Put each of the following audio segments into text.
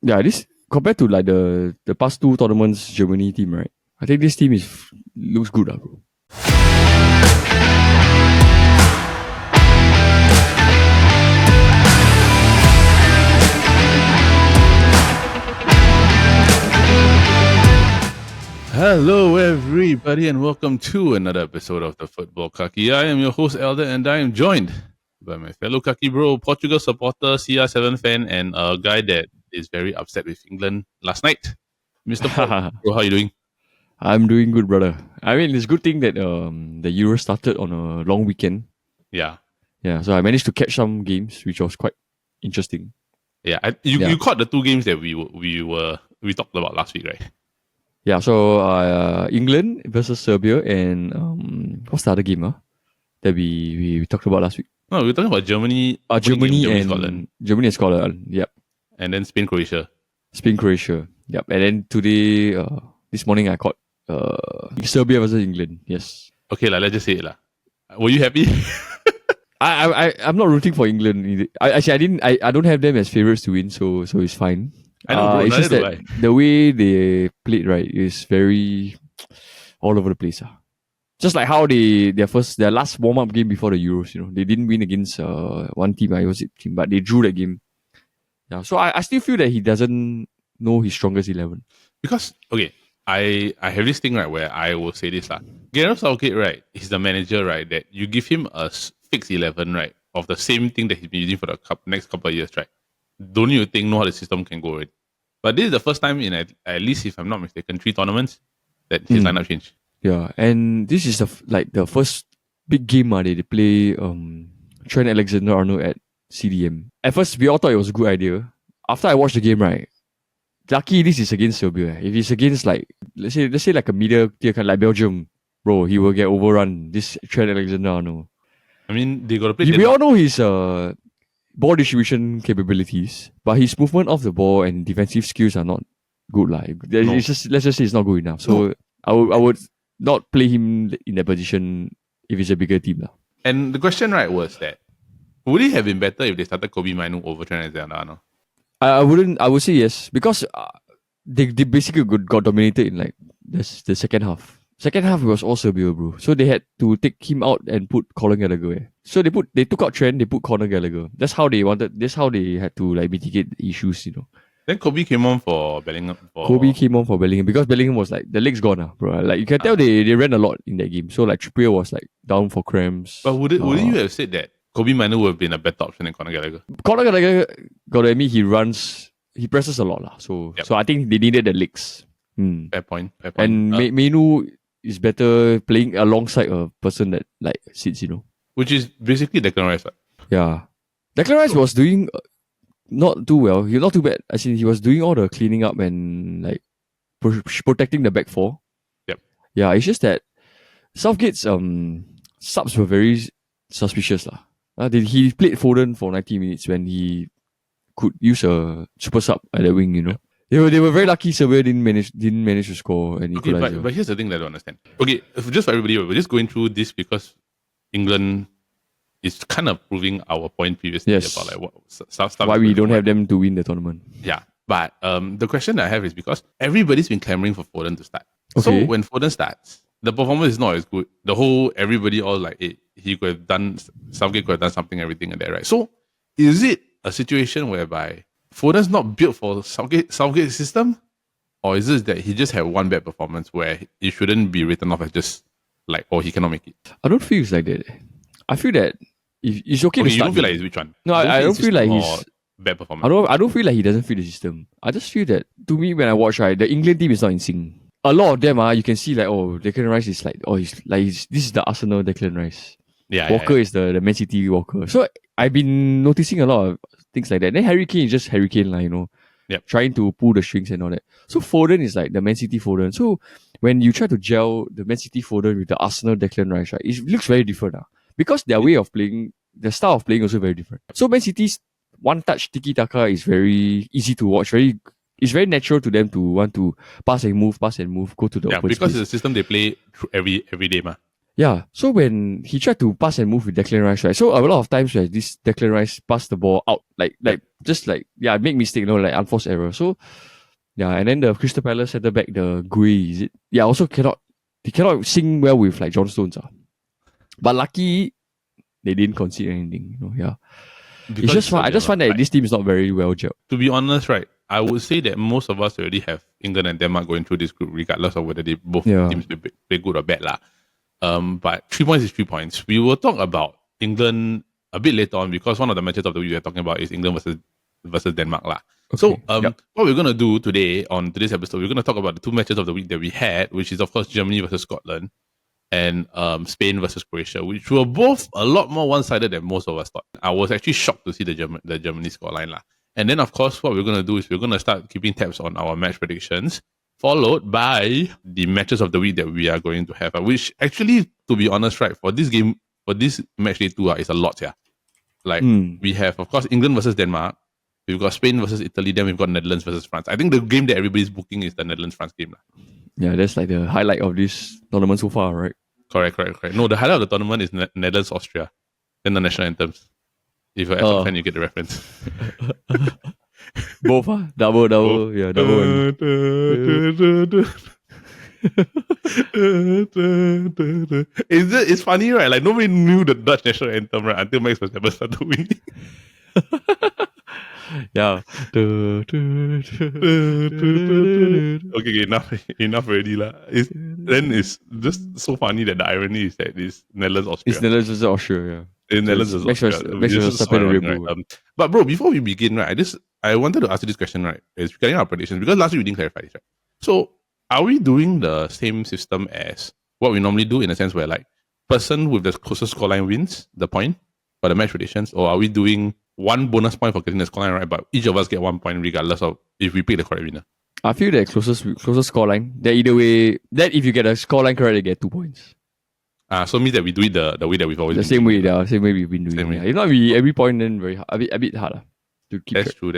Yeah, this compared to like the past two tournaments Germany team, right? I think this team looks good, bro. Hello, everybody, and welcome to another episode of the Futbol Kaki. I am your host, Elder, and I am joined by my fellow Kaki bro, Portugal supporter, CR7 fan, and a guy that is very upset with England last night, Mr. Paul. Bro, how you doing? I'm doing good, brother. I mean, it's a good thing that the Euro started on a long weekend. Yeah. Yeah, so I managed to catch some games, which was quite interesting. Yeah, you caught the two games that we talked about last week, right? Yeah, so England versus Serbia and what's the other game that we talked about last week? No, we were talking about Germany. Germany and Scotland. Germany and Scotland. Yep. And then Spain, Croatia. Yep. And then today, this morning I caught Serbia versus England. Yes. Okay, let's just say it. Were you happy? I'm not rooting for England. I don't have them as favorites to win, so it's fine. I know, bro. It's just that the way they played, right, is very all over the place. Just like how their last warm up game before the Euros, they didn't win against one team, team, but they drew that game. Yeah, so I still feel that he doesn't know his strongest 11. Because okay, I have this thing, right, where I will say this Gareth Southgate, right, he's the manager, right, that you give him a fixed 11, right, of the same thing that he's been using for the next couple of years, right. Don't you think know how the system can go with? But this is the first time in at least, if I'm not mistaken, 3 tournaments that his lineup changed. Yeah, and this is the first big game they play Trent Alexander-Arnold at CDM. At first, we all thought it was a good idea. After I watched the game, right, lucky this is against Serbia. If it's against let's say like a middle tier kind like Belgium, bro, he will get overrun. This Trent Alexander-Arnold. I mean, they got to play. We all know his ball distribution capabilities, but his movement off the ball and defensive skills are not good. It's just, let's just say it's not good enough. So I would not play him in that position if it's a bigger team. And the question, right, was that would it have been better if they started Kobe Mainoo over Trent Alexander-Arnold? I would say yes, because they basically got dominated in the second half. Second half was all Serbia, bro. So they had to take him out and put Conor Gallagher. So they took out Trent, they put Conor Gallagher. That's how they had to mitigate the issues, Then Kobe came on for Bellingham. Kobe came on for Bellingham because Bellingham was the leg's gone, bro. You can tell they ran a lot in that game. So Trippier was down for cramps. But wouldn't you have said that Kobe Mainoo would have been a better option than Conor Gallagher? Conor Gallagher, gotta admit, he presses a lot. So I think they needed the legs. Fair point. And Mainoo is better playing alongside a person that sits, Which is basically Declan Rice. Yeah. Declan Rice was doing not too well. He not too bad. He was doing all the cleaning up and protecting the back four. Yep. Yeah, it's just that Southgate's subs were very suspicious. He played Foden for 90 minutes when he could use a super sub at the wing, Yep. They were very lucky Serbia didn't manage to score an equalizer. Okay, but here's the thing that I don't understand. Okay, just for everybody, we're just going through this because England is kind of proving our point previously about what stuff. Why we don't have them to win the tournament. Yeah, but the question that I have is because everybody's been clamoring for Foden to start. Okay. So when Foden starts, the performance is not as good. Everybody all he could have done, Southgate could have done something, everything and that, right? So is it a situation whereby Foden's not built for Southgate's system? Or is it that he just had one bad performance where it shouldn't be written off as just he cannot make it? I don't feel it's like that. I feel that it's okay to start. You don't feel like it's which one? No, I don't feel like he's bad performance. I don't feel like he doesn't fit the system. I just feel that, to me, when I watch, the England team is not in sync. A lot of them, you can see Declan Rice is this is the Arsenal Declan Rice. Yeah, Walker is the Man City Walker. So I've been noticing a lot of things like that. Then Harry Kane is just Harry Kane, Yep. Trying to pull the strings and all that. So Foden is the Man City Foden. So when you try to gel the Man City Foden with the Arsenal Declan Rice, right, it looks very different because their way of playing, the style of playing also very different. So Man City's one-touch tiki-taka is very easy to watch. It's very natural to them to want to pass and move, go to the opposite because space. it's a system they play every day, ma. Yeah. So when he tried to pass and move with Declan Rice, right? So a lot of times, right, this Declan Rice pass the ball out, make mistake, like unforced error. So yeah, and then the Crystal Palace center back, the Gui, is it? Yeah, also he cannot sing well with like John Stones. But lucky they didn't concede anything. Yeah. Because it's I just find that this team is not very well gelled. to be honest, right, I would say that most of us already have England and Denmark going through this group, regardless of whether they both teams play good or bad, lah. But 3 points is 3 points. We will talk about England a bit later on because one of the matches of the week we're talking about is England versus Denmark, lah. Okay. So, what we're gonna do today on today's episode, we're gonna talk about the 2 matches of the week that we had, which is of course Germany versus Scotland and Spain versus Croatia, which were both a lot more one-sided than most of us thought. I was actually shocked to see the Germany scoreline, lah. And then, of course, what we're going to do is we're going to start keeping tabs on our match predictions, followed by the matches of the week that we are going to have, which actually, to be honest, right, for this match day 2, is a lot, yeah. Like, we have, of course, England versus Denmark, we've got Spain versus Italy, then we've got Netherlands versus France. I think the game that everybody's booking is the Netherlands-France game, lah. Yeah, that's like the highlight of this tournament so far, right? Correct. No, the highlight of the tournament is Netherlands, Austria, then the national anthems. If you're a fan, you get the reference. Both, double. Both. Yeah, double. It's funny, right? Like nobody knew the Dutch national anthem, right? Until Max Verstappen started winning. Yeah. Okay, enough already, lah. It's just so funny that the irony is that it's Netherlands, Austria. It's Netherlands versus Austria, yeah. Netherlands versus Austria. But bro, before we begin, right, I wanted to ask you this question, right? It's regarding our predictions because last week we didn't clarify this, right? So, are we doing the same system as what we normally do in a sense where like person with the closest scoreline wins the point for the match predictions, or are we doing one bonus point for getting the scoreline right, but each of us get 1 point regardless of if we pick the correct winner? I feel that closest scoreline. That either way, that if you get a scoreline correct, you get 2 points. So it means that we do it the way that we've always the same way, same way we've been doing. If not, every point then very hard, a bit harder to keep. That's true.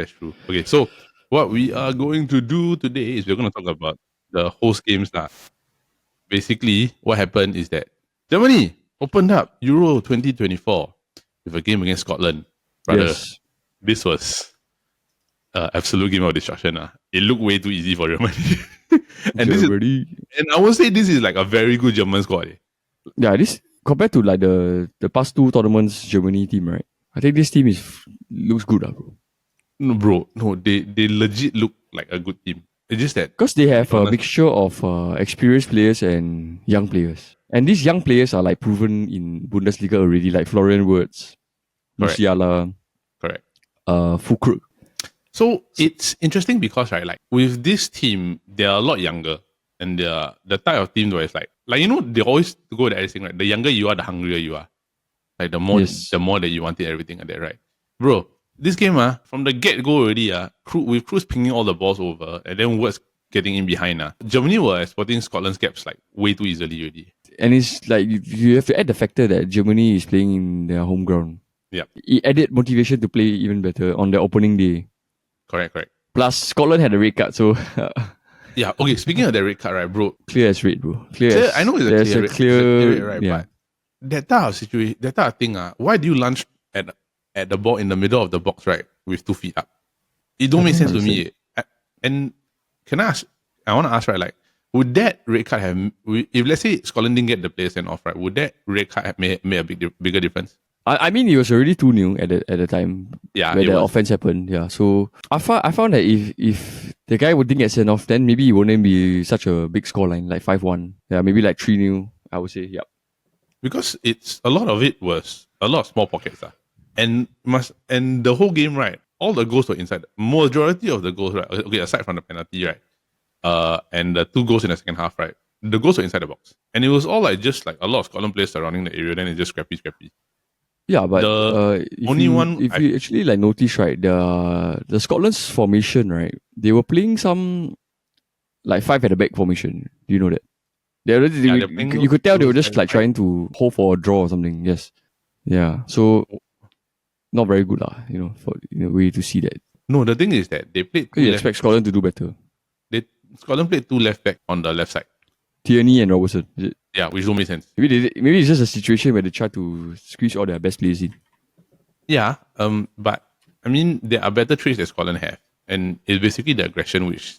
Okay, so what we are going to do today is we're going to talk about the host games now. Basically, what happened is that Germany opened up Euro 2024 with a game against Scotland. Brother, yes. This was absolute game of destruction. It looked way too easy for Germany. And I would say this is like a very good German squad. Yeah, this compared to like the past 2 tournaments Germany team, right? I think this team looks good, bro. No, bro. No, they legit look like a good team. It's just that because they have a mixture of experienced players and young players, and these young players are like proven in Bundesliga already, like Florian Wirtz, Musiala, correct, Füllkrug. So it's interesting because right, like with this team, they're a lot younger, and they're the type of team where it's like you know they always go with everything, right? The younger you are, the hungrier you are. Like the more that you wanted everything like that, right? Bro, this game from the get-go already with Cruz pinging all the balls over and then Wirtz getting in behind Germany were exploiting Scotland's gaps like way too easily already. And it's like you have to add the factor that Germany is playing in their home ground. Yeah. It added motivation to play even better on the opening day. Correct. Plus Scotland had a red card, so yeah, okay, speaking of the red card, right, bro. Clear as red, bro. I know it's a clear red, right? Yeah. But that type of situation, that type of thing, why do you lunge at the ball in the middle of the box, right, with 2 feet up? It don't make sense to me. And I want to ask, right, like, would that red card have, if let's say Scotland didn't get the players sent off, right, would that red card have made a bigger difference? I mean, it was already 2-0 at the time where the offense happened. Yeah, so I found that if the guy wouldn't get sent off, then maybe it wouldn't be such a big scoreline, like 5-1. Yeah, maybe like 3-0, I would say, yeah. Because a lot of it was a lot of small pockets. And the whole game, right, all the goals were inside. Majority of the goals, right, okay, aside from the penalty, right, and the 2 goals in the second half, right, the goals were inside the box. And it was all like just like a lot of Scotland players surrounding the area, then it's just scrappy. Yeah, but if you actually like notice, right, the Scotland's formation, right, they were playing some like 5 at the back formation. Do you know that? You could tell they were just like trying to hold for a draw or something. Yes. Yeah. So not very good, for in a way to see that. No, the thing is that they played. You expect Scotland to do better. Scotland played 2 left back on the left side. Tierney and Robertson. Is it? Yeah, which don't make sense. Maybe it's just a situation where they try to squeeze all their best players in. Yeah, but I mean, there are better traits that Scotland have, and it's basically the aggression which,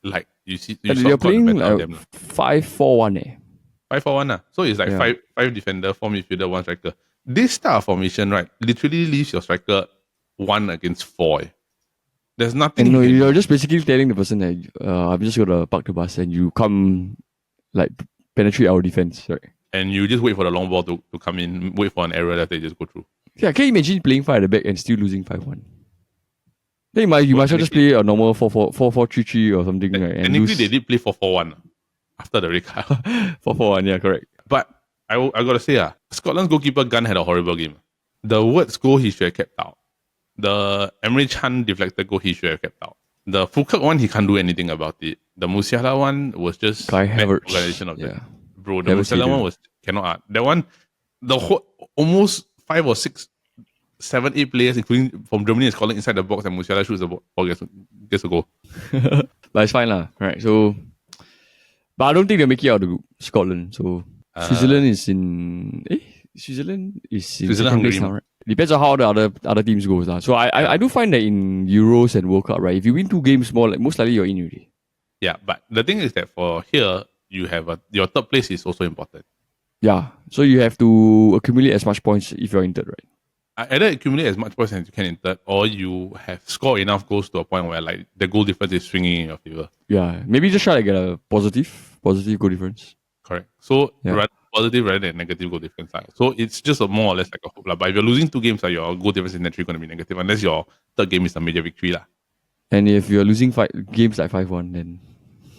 like, you saw They're Scotland playing better of them. 5-4-1. 5-4-1. So it's like five defender, 4 midfielder, 1 striker. This style of formation, right, literally leaves your striker 1 against 4. There's nothing. And no, you're just basically telling the person that I'm just gonna park the bus and you come like penetrate our defense, right? And you just wait for the long ball to come in, wait for an error that they just go through. Yeah, can you imagine playing 5 at the back and still losing 5-1? Then you might as well just play a normal 4-4-3-3 or something, right? And technically, they did play 4-4-1 after the red card. 4-4-1, yeah, correct. But I gotta say, Scotland's goalkeeper Gunn had a horrible game. The words goal he should have kept out. The Emre Can deflected goal he should have kept out. The Foucault one, he can't do anything about it. The Musiala one was just Kai bad Havertz. organization of Yeah. Bro, the Musiala one was cannot. That one, the whole almost 5 or 6, 7, 8 players, including from Germany and Scotland, inside the box, and Musiala shoots the ball, gets a goal. But it's fine lah. Right. So, but I don't think they'll make it out of the group. Scotland. So Switzerland is in. Switzerland is in second place now, right? Depends on how the other teams goes lah. So I do find that in Euros and World Cup, right? If you win 2 games more, like most likely you're in already. Yeah, but the thing is that for here, you have your third place is also important. Yeah. So you have to accumulate as much points if you're in third, right? Either accumulate as much points as you can in third, or you have scored enough goals to a point where like the goal difference is swinging in your favor. Yeah. Maybe just try to get a positive goal difference. Correct. So Yeah. rather positive rather than negative goal difference. So it's just a more or less like a hope. But if you're losing 2 games, your goal difference is naturally going to be negative unless your third game is a major victory. And if you're losing games like 5-1, then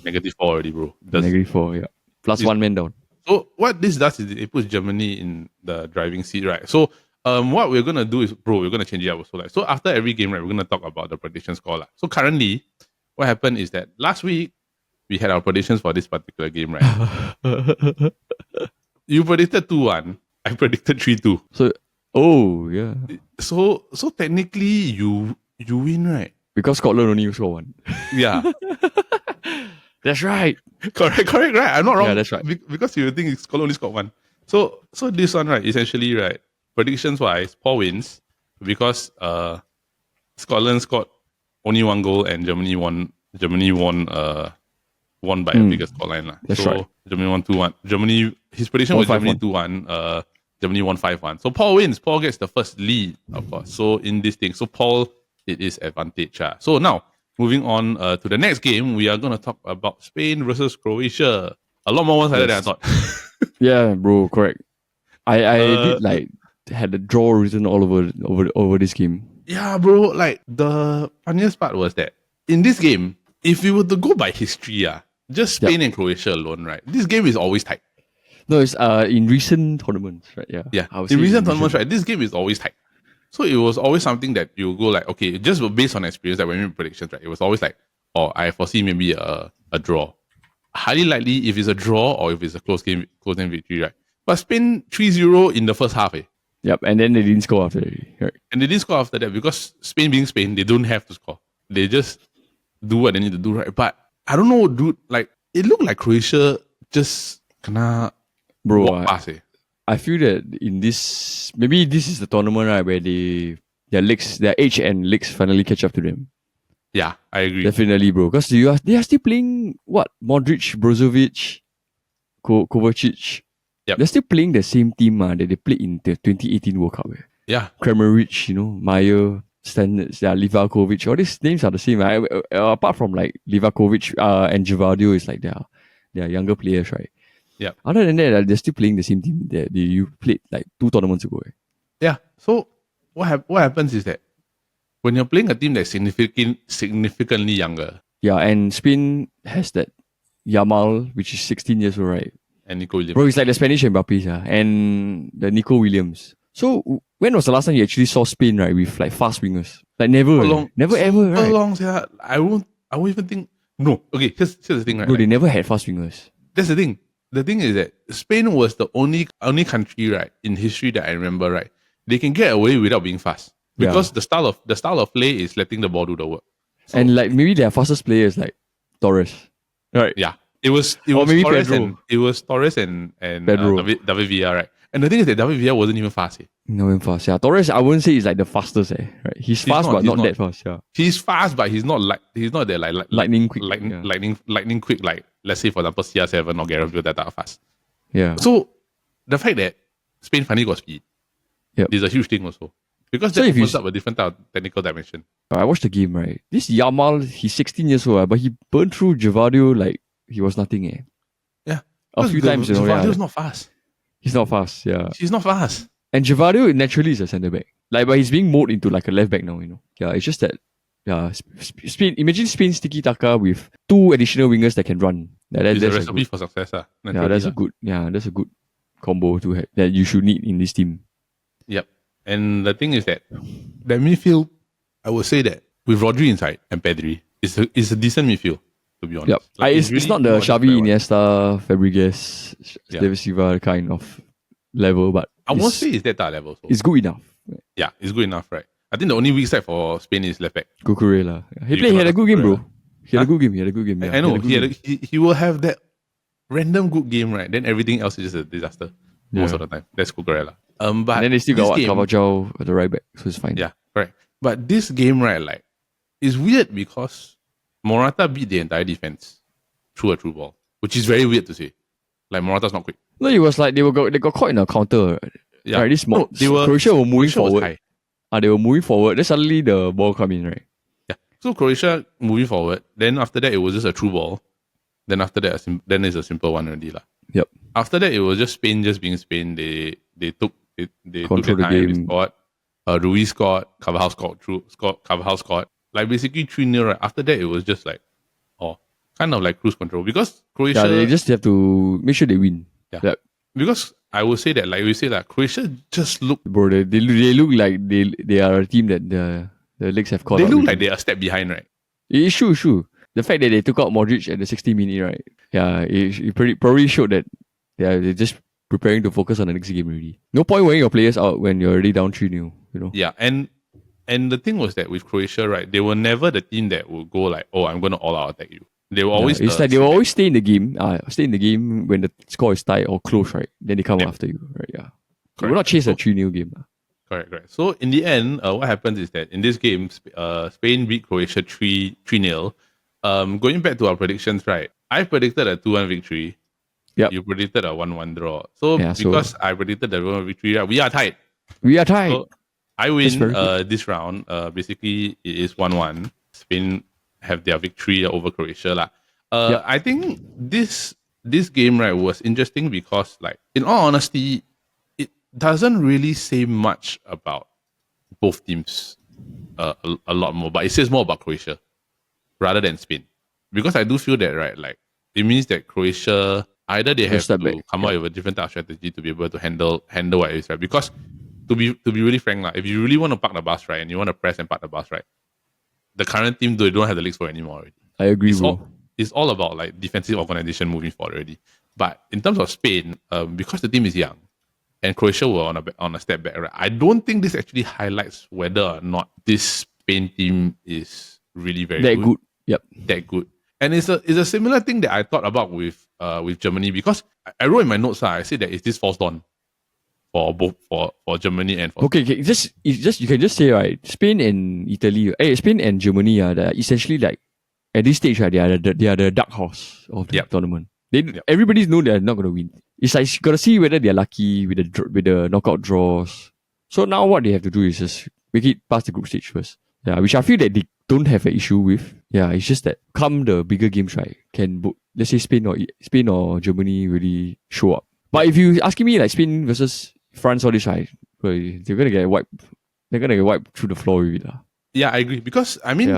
-4 already, bro. -4, yeah. Plus 1 man down. So what this does is it puts Germany in the driving seat, right? So what we're gonna do is, bro, we're gonna change it up. So after every game, right, we're gonna talk about the prediction score. So currently, what happened is that last week we had our predictions for this particular game, right? You predicted 2-1. I predicted 3-2. So, yeah. So technically you win, right? Because Scotland only score 1. Yeah. That's right. correct, right? I'm not wrong. Yeah, that's right. Because you think Scotland only scored 1. So this one, right, essentially, right, predictions wise, Paul wins because Scotland scored only 1 goal and Germany won by a bigger scoreline. That's right. Germany won 2-1. His prediction was Germany 2-1. Germany won 5-1. So Paul wins. Paul gets the first lead, of course. So in this thing, so Paul, it is advantage. So now, moving on to the next game, we are going to talk about Spain versus Croatia. A lot more one-sided than I thought. Yeah, bro, correct. I did like had the draw written all over this game. Yeah, bro. Like the funniest part was that in this game, if you were to go by history, just Spain and Croatia alone, right? This game is always tight. No, it's in recent tournaments, right? Yeah. Yeah. In recent tournaments, right? This game is always tight. So it was always something that you go like, okay, just based on experience that when we make predictions, right? It was always like, oh, I foresee maybe a draw. Highly likely if it's a draw or if it's a close game victory, right? But Spain 3-0 in the first half, Yep, and then they didn't score after that. Right? And they didn't score after that because Spain being Spain, they don't have to score. They just do what they need to do, right? But I don't know, dude. Like it looked like Croatia just walk past. I feel that in this, maybe this is the tournament, right, where their age and legs finally catch up to them. Yeah, I agree. Definitely, bro. Because they are still playing what? Modric, Brozovic, Kovacic. Yep. They're still playing the same team that they played in the 2018 World Cup. Yeah. Kramaric, Meyer, Standards, Livakovic. All these names are the same. Apart from like Livakovic and Givardio is like their younger players, right? Yeah. Other than that, they're still playing the same team that you played like 2 tournaments ago. Yeah. So what happens is that when you're playing a team that's significantly younger. Yeah, and Spain has that Yamal, which is 16 years old, right? And Nico Williams. Bro, it's like the Spanish Mbappe, and the Nico Williams. So when was the last time you actually saw Spain, right, with like fast wingers? Like never ever, right? How long? I won't even think. No. Okay, here's the thing, right? Bro, they never had fast wingers. That's the thing. The thing is that Spain was the only country, right, in history that I remember, right, they can get away without being fast because the style of play is letting the ball do the work. So, and like maybe their fastest player is like Torres, right? Yeah. It was Or maybe Torres Pedro. and it was Torres and Pedro. David Villa, right? And the thing is that David Villa wasn't even fast. No, even fast. Yeah, Torres. I wouldn't say he's like the fastest. Right? He's fast, but not that fast. Yeah, he's fast, but he's not that lightning quick. lightning quick. Like let's say for example CR7 or Gareth Bale that are fast. Yeah. So the fact that Spain finally got speed is a huge thing also because that opens up a different type of technical dimension. I watched the game, right? This Yamal, he's 16 years old, but he burned through Gevadio like he was nothing. Yeah, a few times. Gevadio's not fast. He's not fast. Yeah, he's not fast. And Gevadio naturally is a centre back. Like, but he's being molded into like a left back now. Yeah, it's just that. Yeah, Spain. Imagine Spain's tiki taka with 2 additional wingers that can run. It's a recipe for success. That's a good combo to have, that you should need in this team. Yep. And the thing is that midfield, I would say that with Rodri inside and Pedri, it's a decent midfield, to be honest. Yep. Like, it's not the Xavi, Iniesta, Fabregas, David Silva kind of level, but I won't say it's that type of level. So. It's good enough. Yeah, it's good enough, right? I think the only weak side for Spain is left back. Cucurella. He had a good game, bro. He had a good game. Yeah. I know. He will have that random good game, right? Then everything else is just a disaster most of the time. That's Cucurella. But and then they still got Carvajal at the right back, so it's fine. Yeah, correct. But this game, right, like, is weird because Morata beat the entire defense through a through ball, which is very weird to say. Like, Morata's not quick. No, it was like they got caught in a counter. Yeah, right, Croatia were moving forward. They were moving forward. Then suddenly the ball come in, right? Yeah. So Croatia moving forward. Then after that, it was just a through ball. Then after that, then it's a simple one already, lah. Yep. After that, it was just Spain just being Spain. They took the time. They scored. Ruiz scored. Carvajal scored. Like basically 3-0. Right? After that, it was just like, kind of like cruise control because Croatia. Yeah, they just have to make sure they win. Yeah. Because I would say that, like we say that Croatia just look. Bro, they look like they are a team that the legs have caught. They look like they are a step behind, right? It's true. The fact that they took out Modric at the 60th minute, right? Yeah, it probably showed that they're just preparing to focus on the next game already. No point wearing your players out when you're already down 3-0, Yeah, and the thing was that with Croatia, right, they were never the team that would go like, I'm going to all-out attack you. They were always. It's like they will always stay in the game. Stay in the game when the score is tight or close, right? Then they come after you, right? Yeah. They will not chase a 3-0 game. Correct. So in the end, what happens is that in this game, Spain beat Croatia 3-0. Going back to our predictions, right? I predicted a 2-1 victory. Yeah. You predicted a 1-1 draw. So because I predicted the 1-1 victory, right, we are tied. So I win this round. Basically, it is 1-1. Spain have their victory over Croatia. I think this game, right, was interesting because, like, in all honesty, it doesn't really say much about both teams a lot more, but it says more about Croatia rather than Spain. Because I do feel that, right, like, it means that Croatia, either they have to come out with a different type of strategy to be able to handle what it is, right? Because to be really frank, like, if you really want to park the bus, right, and you want to press and park the bus, right, the current team, they don't have the legs for it anymore already. I agree, bro. It's all about, like, defensive organization moving forward already. But in terms of Spain, because the team is young and Croatia were on a step back, right, I don't think this actually highlights whether or not this Spain team is really very good. Yep. That good. And it's a similar thing that I thought about with Germany, because I wrote in my notes, I said that it's this false dawn for both for Germany and for just you can just say, right, Spain and Spain and Germany are essentially, like, at this stage, right, they are the dark horse of the tournament. Everybody knows they're not going to win. It's like you got to see whether they're lucky with the knockout draws. So now what they have to do is just make it past the group stage first. Yeah, which I feel that they don't have an issue with. Yeah, it's just that come the bigger games, right, let's say Spain or Germany really show up. But if you asking me, like, Spain versus France, all this, right, they're gonna get wiped. They're gonna get wiped through the floor with it. Yeah, I agree. Because I mean,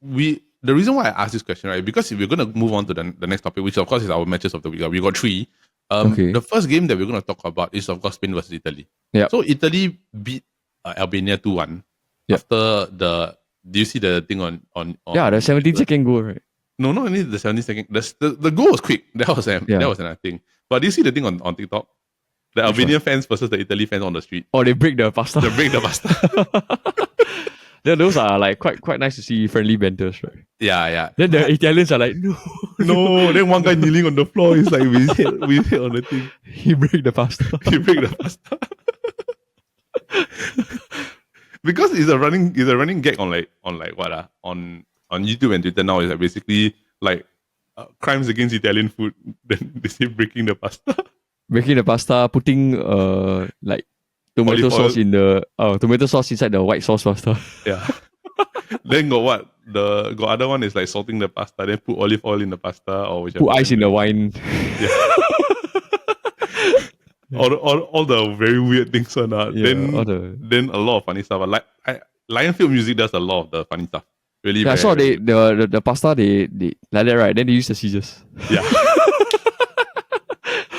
the reason why I asked this question, right, because if we're gonna move on to the next topic, which of course is our matches of the week. We got 3. The first game that we're gonna talk about is, of course, Spain versus Italy. Yeah. So Italy beat Albania 2-1. After do you see the thing on the 17-second goal, right? No, not only the 17-second. The goal was quick. That was another thing. But do you see the thing on TikTok? The Albanian fans versus the Italy fans on the street. Oh, they break the pasta. Yeah, those are, like, quite nice to see friendly banters, right? Yeah. Then the Italians are like, no. No, then one guy kneeling on the floor is like with head on the thing. He break the pasta. He break the pasta. Because it's a running gag on YouTube and Twitter now. Is like basically like crimes against Italian food. Then they say breaking the pasta. Breaking the pasta, putting like tomato Olive sauce oil. in the tomato sauce inside the white sauce pasta. Yeah. Then got what? Got other one is like salting the pasta, then put olive oil in the pasta or whichever. Put ice in the wine. Yeah. all the very weird things on that. Then a lot of funny stuff. Like Lionfield Music does a lot of the funny stuff. Really. Yeah, I saw the pasta they like that, right? Then they use the scissors. Yeah.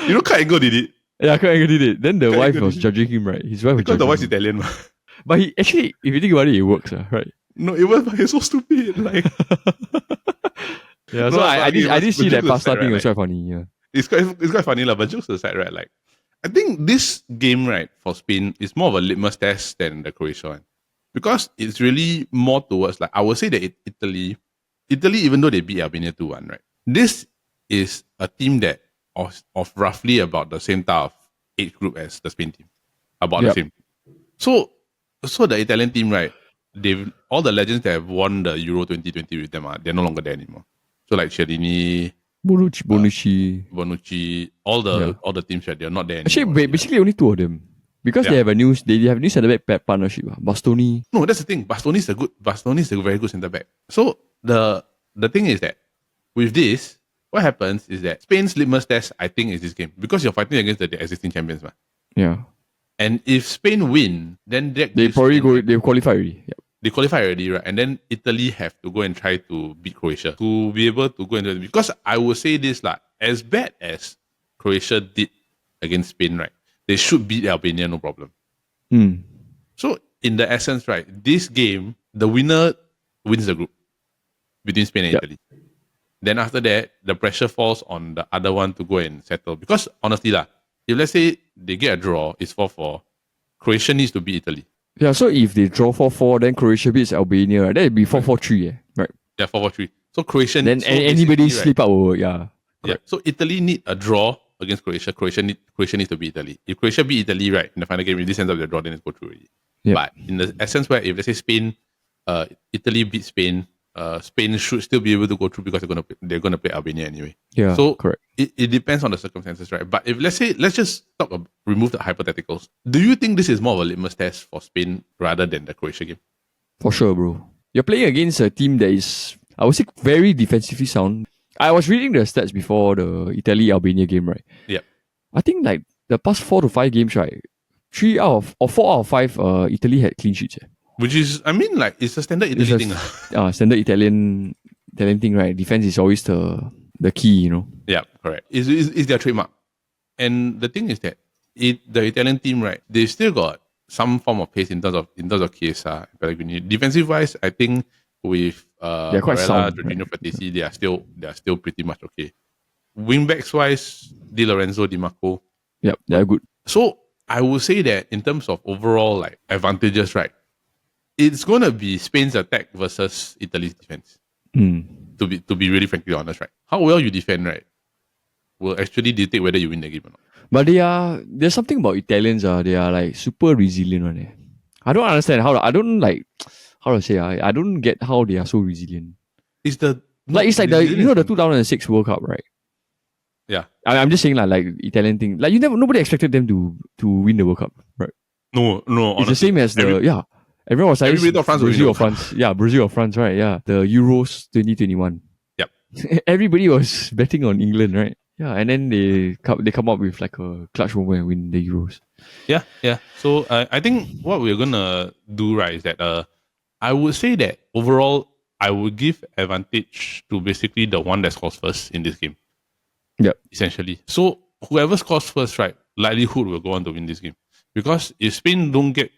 You know, Kurt Angle did it. Yeah, Kurt Angle did it. Then the Kurt wife Angle was did it. judging him, right? His wife was Because judging the wife's him. Italian. But he actually, if you think about it, it works, right? No, it was but it's so stupid. Like Yeah, No, so I did see that jokes pasta aside, thing right, was quite funny. Yeah. it's quite funny, but jokes aside, right? Like I think this game, right, for Spain is more of a litmus test than the Croatia one. Because it's really more towards like I would say that Italy, even though they beat Albania 2-1, right? This is a team that of roughly about the same type of age group as the Spain team. About the Yep. same. So the Italian team, right? All the legends that have won the Euro 2020 with them they're no longer there anymore. So like Chiellini, Bonucci. all the teams, right, they're not there anymore. Actually, basically only two of them. Because they have a new centre back partnership. Bastoni. No, that's the thing. Bastoni is a very good centre back. So the thing is that with this, what happens is that Spain's litmus test, I think, is this game because you're fighting against the existing champions, man. Yeah. And if Spain win, then They probably they qualify already. Yep. They qualify already, right? And then Italy have to go and try to beat Croatia to be able to go into it. Because I will say this, like, as bad as Croatia did against Spain, right? They should beat Albania, no problem. Mm. So, in the essence, right, this game, the winner wins the group between Spain and Italy. Then after that, the pressure falls on the other one to go and settle. Because honestly, if let's say they get a draw, it's 4-4, Croatia needs to beat Italy. Yeah, so if they draw 4-4, then Croatia beats Albania, right? Then it'd be 4-4-3, right? Yeah, 4-4-3. So Croatia Then anybody slip out, yeah. Yeah. So Italy need a draw against Croatia. Croatia needs to beat Italy. If Croatia beat Italy, right, in the final game, if this ends up the draw, then it's go through already. Yep. But in the essence where if let's say Spain, Italy beats Spain, Spain should still be able to go through because they're gonna play Albania anyway. Yeah, so correct. It depends on the circumstances, right? But if let's just remove the hypotheticals. Do you think this is more of a litmus test for Spain rather than the Croatia game? For sure, bro. You're playing against a team that is, I would say, very defensively sound. I was reading the stats before the Italy-Albania game, right? Yeah. I think like the past 4 to 5 games, right? 4 out of 5, Italy had clean sheets. Which is, I mean, like it's a standard Italy thing. Standard Italian thing, right? Defense is always the key, you know. Yeah, correct. Is their trademark. And the thing is that the Italian team, right, they still got some form of pace in terms of Chiesa, Pellegrini. Defensive wise, I think with they're quite Barella, sound, Jorginho, right? Patesi, they are still pretty much okay. Wingbacks wise, Di Lorenzo, Di Marco. Yep, they're good. So I would say that in terms of overall like advantages, right, it's gonna be Spain's attack versus Italy's defense. To be really frankly honest, right? How well you defend, right, will actually dictate whether you win the game or not. But there's something about Italians, they are like super resilient one. I don't understand I don't get how they are so resilient. It's the the 2006 World Cup, right? Yeah. I'm just saying like Italian thing. Like nobody expected them to win the World Cup, right? No. It's honestly, the same as everyone was like everybody thought France would Brazil win or France. Yeah, Brazil or France, right? Yeah. The Euros 2021. Yep. Everybody was betting on England, right? Yeah, and then they come up with like a clutch moment and win the Euros. Yeah. So I think what we're gonna do, right, is that I would say that overall I would give advantage to basically the one that scores first in this game. Yep. Essentially. So whoever scores first, right, likelihood will go on to win this game. Because if Spain don't get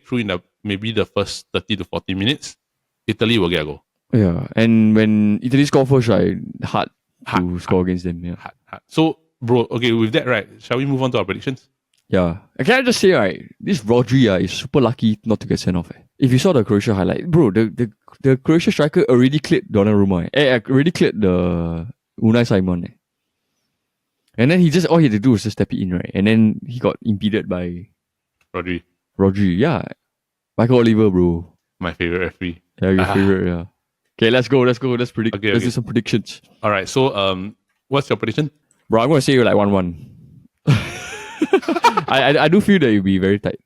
through in maybe the first 30 to 40 minutes, Italy will get a goal. Yeah, and when Italy score first, right, hard to score against them. Yeah. Hard. So, bro, okay, with that, right, shall we move on to our predictions? Yeah. Can I just say, right, this Rodri is super lucky not to get sent off. If you saw the Croatia highlight, bro, the Croatia striker already cleared Donnarumma. Already cleared the Unai Simon. And then all he had to do was just step it in, right? And then he got impeded by Rodri. Yeah. Michael Oliver, bro. My favorite referee. Yeah, your favorite, yeah. Okay, let's go. Let's predict. Okay, let's do some predictions. All right. So, what's your prediction? Bro, I'm gonna say like 1-1. I do feel that it'll be very tight.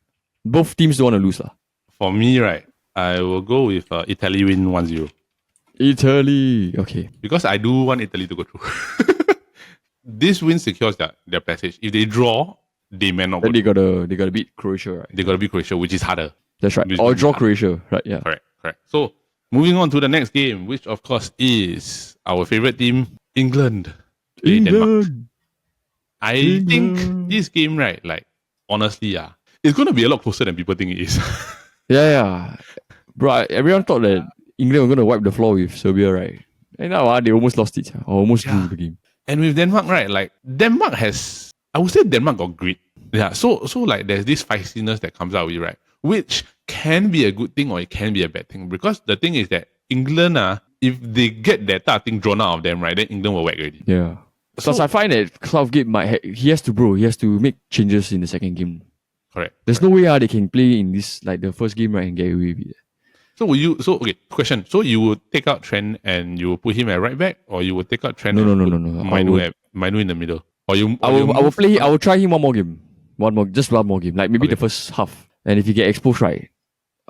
Both teams don't want to lose, lah. For me, right, I will go with Italy win 1-0. Italy. Okay. Because I do want Italy to go through. This win secures their passage. If they draw, they may not Then go they gotta beat Croatia, right? They got to beat Croatia, which is harder. That's right. Or draw Croatia, right? Yeah. Correct. So, moving on to the next game, which of course is our favorite team, England. Denmark. I think this game, right, like, honestly, it's going to be a lot closer than people think it is. Yeah. Bro, everyone thought that England were going to wipe the floor with Serbia, right? And now they almost lost it. Almost drew the game. And with Denmark, right, like, I would say Denmark got grit. Yeah, so like, there's this feistiness that comes out with, right, which can be a good thing or it can be a bad thing. Because the thing is that England, if they get that type of thing drawn out of them, right, then England will whack already. Yeah. Because I find that Southgate he has to make changes in the second game. Correct. There's no way they can play in this, like, the first game, right, and get away with it. Okay, question. So you would take out Trent and you will put him at right back, or you would take out Trent No. Mainu in the middle? Or I will try him one more game. Just one more game. Like maybe the first half. And if he get exposed, right,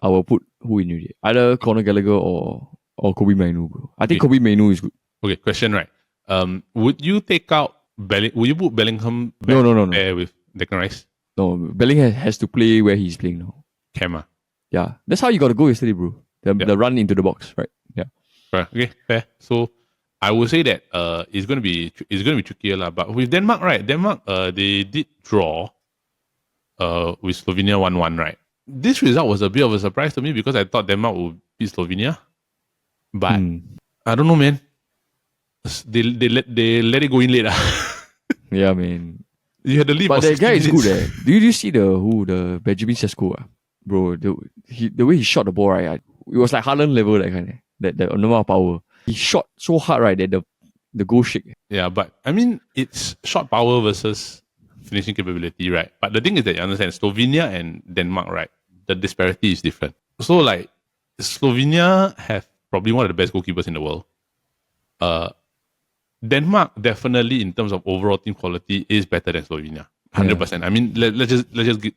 I will put who in it? Either Conor Gallagher or Kobe Mainu, bro. I think Kobe Mainu is good. Okay, question, right? Would you take out would you put Bellingham back No. there with Declan Rice? No, Bellingham has to play where he's playing now. Kema. Yeah. That's how you got to go yesterday, bro. The run into the box, right? Yeah. Right. Okay, fair. So I would say that it's gonna be trickier lah. But with Denmark, right? They did draw with Slovenia 1-1, right? This result was a bit of a surprise to me because I thought Denmark would beat Slovenia. But I don't know, man. They let it go in late. Yeah, man. You had to leave. But that guy is good, eh? Do you see the Benjamin Sesko? Bro, the way he shot the ball, right? It was like Haaland level, that kind of that number of power. He shot so hard, right, that the goal shake. Yeah, but I mean, it's shot power versus finishing capability, right? But the thing is that you understand, Slovenia and Denmark, right? The disparity is different. So, like, Slovenia have probably one of the best goalkeepers in the world. Denmark definitely, in terms of overall team quality, is better than Slovenia. 100%. Yeah. I mean, let's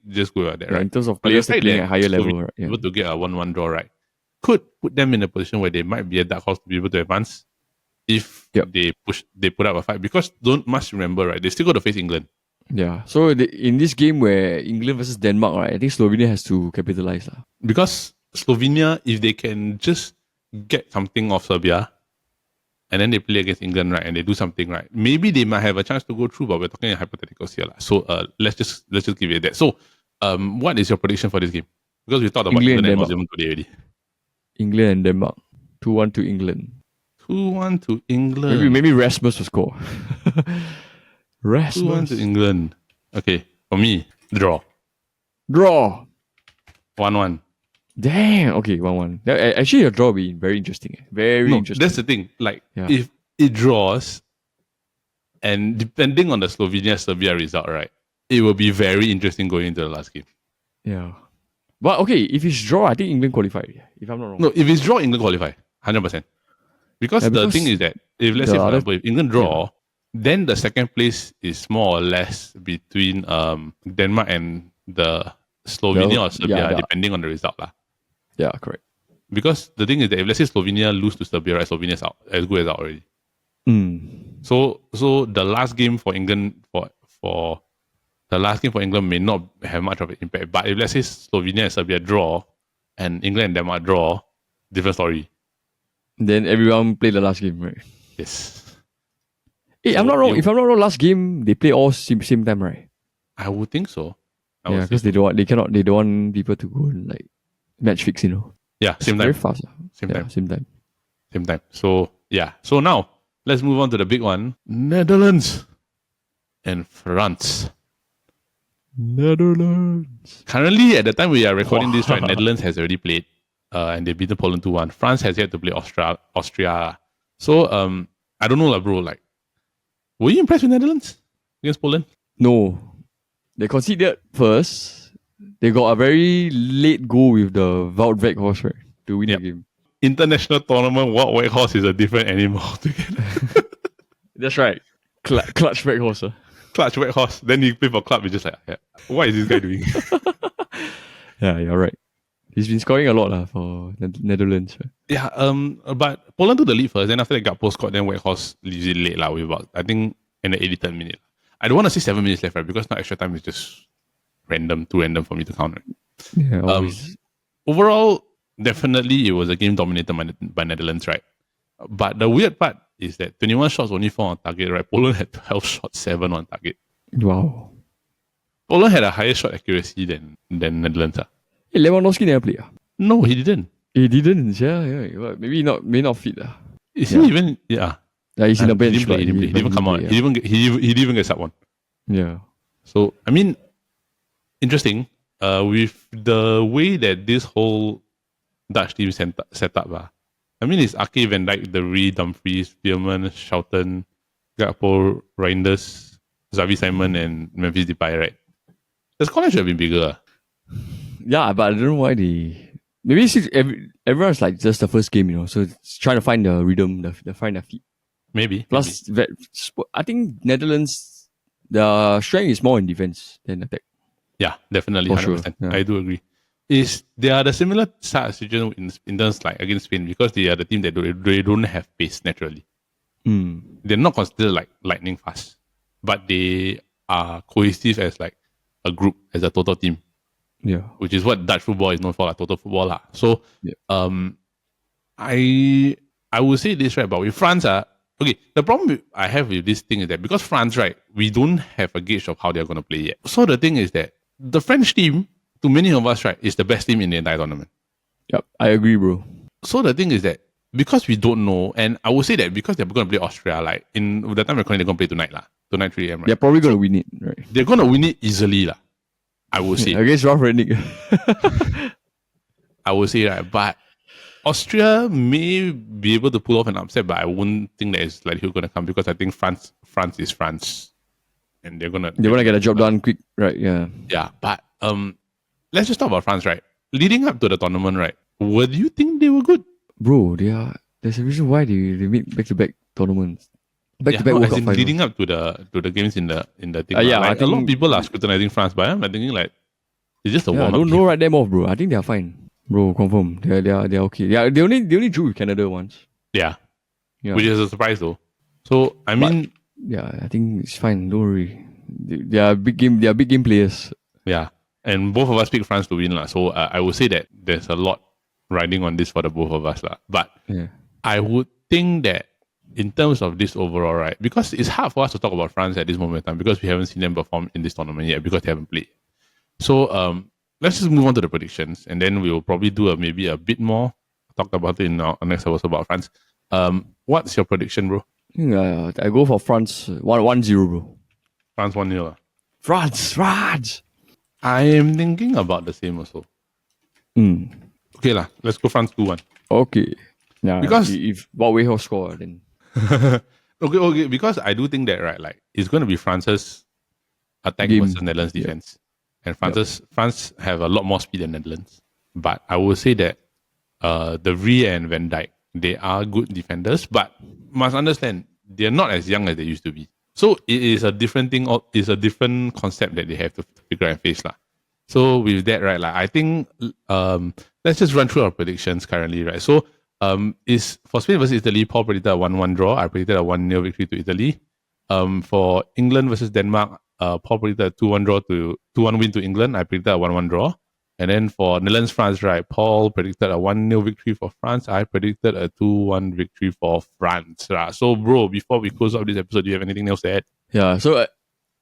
just go about that, right? In terms of players playing at higher level, right? Able to get a 1-1 draw, right? Could put them in a position where they might be a dark horse to be able to advance if they put up a fight. Because must remember, right? They still got to face England. Yeah. So in this game where England versus Denmark, right? I think Slovenia has to capitalize, because Slovenia, if they can just get something off Serbia, and then they play against England, right, and they do something, right, maybe they might have a chance to go through, but we're talking in hypotheticals here. So let's just give it that. So what is your prediction for this game? Because we talked about England and Denmark today already. England and Denmark. 2-1 to England. 2-1 to England. Maybe Rasmus will score. Rasmus. 2-1 to England. Okay, for me, draw. 1-1. Damn. Okay, 1-1. Actually, a draw will be very interesting. Very interesting. That's the thing. Like, if it draws, and depending on the Slovenia-Serbia result, right, it will be very interesting going into the last game. Yeah. But okay, if it's draw, I think England qualify. If I'm not wrong. No, if it's draw, England qualify. 100%. Because the thing is that, let's say, for example, if England draw, then the second place is more or less between Denmark and the Slovenia or Serbia, depending on the result. Yeah, correct. Because the thing is that if, let's say, Slovenia lose to Serbia, right, Slovenia is out, as good as out already. So the last game for England may not have much of an impact. But if, let's say, Slovenia and Serbia draw and England and Denmark draw, different story. Then everyone play the last game, right? Yes. Hey, I'm not wrong. If I'm not wrong, last game they play all same time, right? I would think so. Because they don't want people to go and like match fix, Yeah, same time. Very fast. Same time. So yeah. So now let's move on to the big one: Netherlands and France. Currently, at the time we are recording this, right, Netherlands has already played, and they beat Poland 2-1. France has yet to play Austria. So I don't know, lah, bro. Like, were you impressed with Netherlands against Poland? No. They conceded first. They got a very late goal with the Wout Weghorst, right, to win the game. International tournament, Wout Weghorst is a different animal altogether. That's right. Clutch Weghorst. Clutch Weghorst. Then you play for club, you're just like, yeah, what is this guy doing? Yeah, you're right. He's been scoring a lot for Netherlands. Right? Yeah, but Poland took the lead first. Then after that, Gakpo scored. Then Weghorst leaves it late, with about, I think, in the 83rd minute. I don't want to say 7 minutes left, right? Because now extra time is just too random for me to count. Right? Yeah, always. Overall, definitely it was a game dominated by Netherlands, right? But the weird part is that 21 shots, only 4 on target, right? Poland had 12 shots, 7 on target. Wow. Poland had a higher shot accuracy than Netherlands. Hey, Lewandowski never played. No, he didn't. He didn't, yeah. Well, maybe may not fit. Is he even, yeah. He's in the bench. He didn't play. He didn't come on. He didn't even get sub one. Yeah. So, I mean, interesting. With the way that this whole Dutch team set up, I mean, it's Ake, Van Dijk, De Vrij, Dumfries, Spearman, Schouten, Gakpo, Reinders, Xavi Simon, and Memphis Depay, right? The scoreline should have been bigger. Yeah, but I don't know why they... Maybe it's everyone's like just the first game, so it's trying to find the rhythm, find their feet. Maybe. Plus, I think Netherlands, the strength is more in defense than attack. Yeah, definitely. For 100%. sure. Yeah. I do agree. They are the similar situation in terms like against Spain because they are the team that they don't have pace naturally. They're not considered like lightning fast, but they are cohesive as like a group, as a total team. Yeah, which is what Dutch football is known for, like total football lah. So, I would say this, right, but with France, okay, the problem I have with this thing is that because France, right, we don't have a gauge of how they're going to play yet. So the thing is that the French team, to many of us, right, is the best team in the entire tournament. Yep, I agree, bro. So the thing is that because we don't know, and I would say that because they're going to play Austria, like in the time recording, they're going to play tonight, tonight 3 a.m. Right? They're probably going to win it, right? They're going to win it easily, I would say. Against Ralph Rangnick. I would say, right, but Austria may be able to pull off an upset, but I wouldn't think that it's likely going to come because I think France is France, and they want to get a job done quick, right? Yeah. Yeah, but let's just talk about France, right? Leading up to the tournament, right? What do you think they were good? Bro, there's a reason why they make back-to-back tournaments. Back-to-back World Cup finals. Leading up to the games in the thing. Yeah, like, I think a lot of people are scrutinizing France, but I'm thinking like it's just a warm-up. Don't write them off, bro. I think they're fine. Bro, confirm. They're okay. Yeah, they only drew with Canada once. Yeah. Which is a surprise though. So I mean, I think it's fine. Don't worry. They are big game players. Yeah. And both of us pick France to win lah. So I would say that there's a lot riding on this for the both of us lah. But I would think that in terms of this overall, right, because it's hard for us to talk about France at this moment in time because we haven't seen them perform in this tournament yet because they haven't played. So let's just move on to the predictions, and then we will probably do maybe a bit more. Talk about it in our next episode about France. What's your prediction, bro? I go for France 1-0, bro. France 1-0. France. I am thinking about the same also. Okay lah, let's go France 2-1. Okay. Yeah, because if Weghorst score, then okay. Because I do think that right, like it's going to be France's attack versus Netherlands defense, and France have a lot more speed than Netherlands. But I would say that De Vrij and Van Dijk, they are good defenders, but must understand they are not as young as they used to be. So it is a different thing. It's a different concept that they have to figure out and face lah. So with that, right, like I think let's just run through our predictions currently, right? So is for Spain versus Italy, Paul predicted a 1-1 draw. I predicted a 1-0 victory to Italy. For England versus Denmark, Paul predicted a 2-1 win to England. I predicted a 1-1 draw. And then for Netherlands France, right, Paul predicted a 1-0 victory for France. I predicted a 2-1 victory for France. Right? So, bro, before we close out this episode, do you have anything else to add? Yeah, so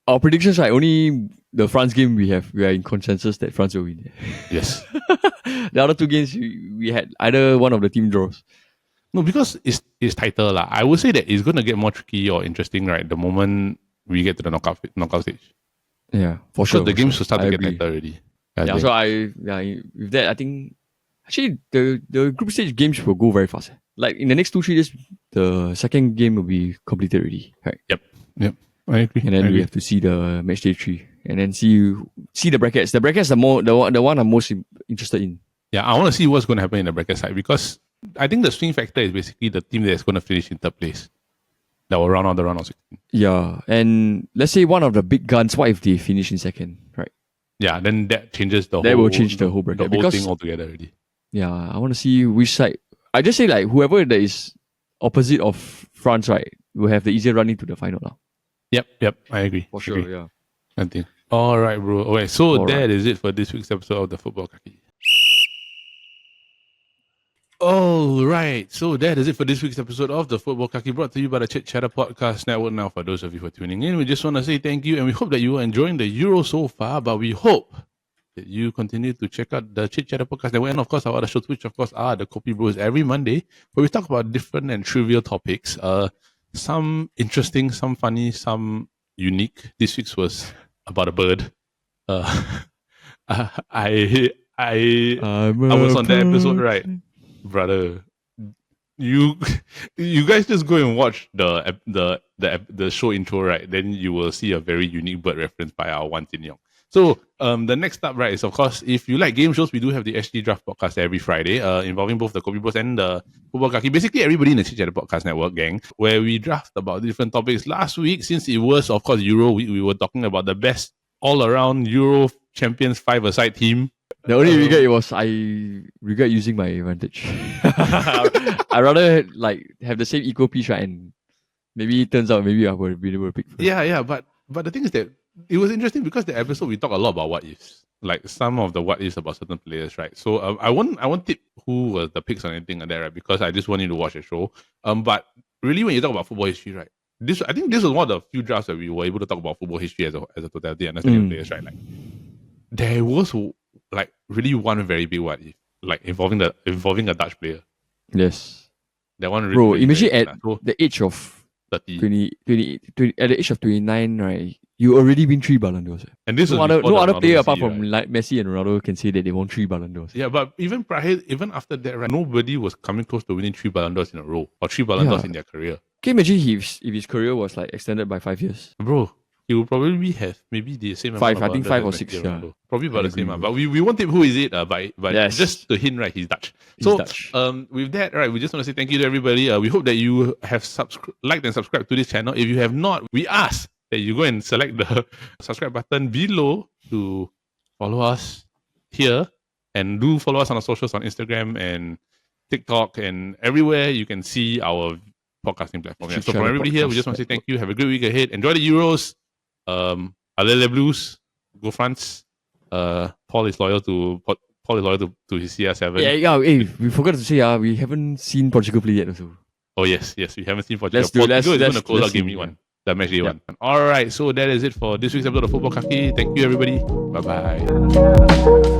our predictions, right, only the France game we are in consensus that France will win. Yes. The other two games, we had either one of the team draws. No, because it's tighter. I would say that it's going to get more tricky or interesting, right, the moment we get to the knockout stage. Yeah, for sure. So the games will start to get tighter already. So with that, I think Actually, the group stage games will go very fast. Like in the next 2-3 days, the second game will be completed already. Right. Yep. I agree. And then we have to see the Matchday 3. And then see the brackets. The brackets are the one I'm most interested in. Yeah, I want to see what's going to happen in the bracket side, because I think the swing factor is basically the team that's going to finish in third place that will round out the round of 16. Yeah, and let's say one of the big guns, what if they finish in second, right? Yeah, then that changes the whole. That will change the whole bracket. The whole because, thing altogether already. Yeah, I want to see which side. I just say like whoever that is opposite of France, right, will have the easier run into the final now. Yep, I agree. For sure, yeah. I think. All right, bro. Okay, so All that right. is it for this week's episode of the Futbol Kaki. All right, so that is it for this week's episode of the Futbol Kaki, brought to you by the Chit Chatter Podcast Network. Now, for those of you who are tuning in, we just want to say thank you, and we hope that you are enjoying the Euro so far, but we hope that you continue to check out the Chit Chatter Podcast Network, and of course our other shows, which of course are the Copy Bros every Monday, where we talk about different and trivial topics, some interesting, some funny, some unique. This week's was about a bird. I was on that episode, right? Brother, you guys just go and watch the show intro, right? Then you will see a very unique bird reference by our Wan Tin Yong. So the next up, right, is of course, if you like game shows, we do have the SG Draft podcast every Friday, involving both the Kobe Bros and the Futbol Kaki. Basically everybody in the Chit Chatter Podcast Network gang, where we draft about different topics. Last week, since it was of course Euro week, we were talking about the best all around Euro champions 5-a-side team. The only regret was I regret using my advantage. I rather like have the same equal piece, right? And maybe it turns out maybe I would be able to pick first. Yeah, but the thing is that it was interesting because the episode we talk a lot about what ifs, like some of the what ifs about certain players, right? So I won't tip who was the picks or anything like that, right? Because I just want you to watch the show. But really, when you talk about football history, right? I think this was one of the few drafts that we were able to talk about football history as a totality, understanding players, right? Like there was like really one very big what if, like involving a Dutch player. Yes. That one really, bro, really imagine very at so, the age of 30. 20, at the age of 29, right, you already win 3 Ballon d'Ors. And this no was other player Messi, apart from right? like Messi and Ronaldo can say that they won 3 Ballon d'Ors. Yeah, but even after that, right, nobody was coming close to winning 3 Ballon d'Ors in a row or 3 Ballon d'Ors in their career. Can you imagine if his career was like extended by 5 years? Bro, he will probably have maybe the same Five, amount of I think Ballon 5 or d'Ors 6. as Yeah. Ronaldo. Probably about the same. But we won't tip who is it, but yes. Just to hint, right, he's Dutch. He's Dutch. With that, right, we just want to say thank you to everybody. We hope that you have liked and subscribed to this channel. If you have not, we ask that you go and select the subscribe button below to follow us here, and do follow us on our socials on Instagram and TikTok and everywhere you can see our podcasting platform. Yeah. So from everybody here, we just want to say thank you. Have a great week ahead. Enjoy the Euros. Allez Blues. Go France. Paul is loyal to his CR7. Yeah. Hey, we forgot to say we haven't seen Portugal play yet also. Oh yes, we haven't seen Portugal. Portugal is going to close out game week 1. The Matchday one. All right, so that is it for this week's episode of Futbol Kaki. Thank you, everybody. Bye-bye.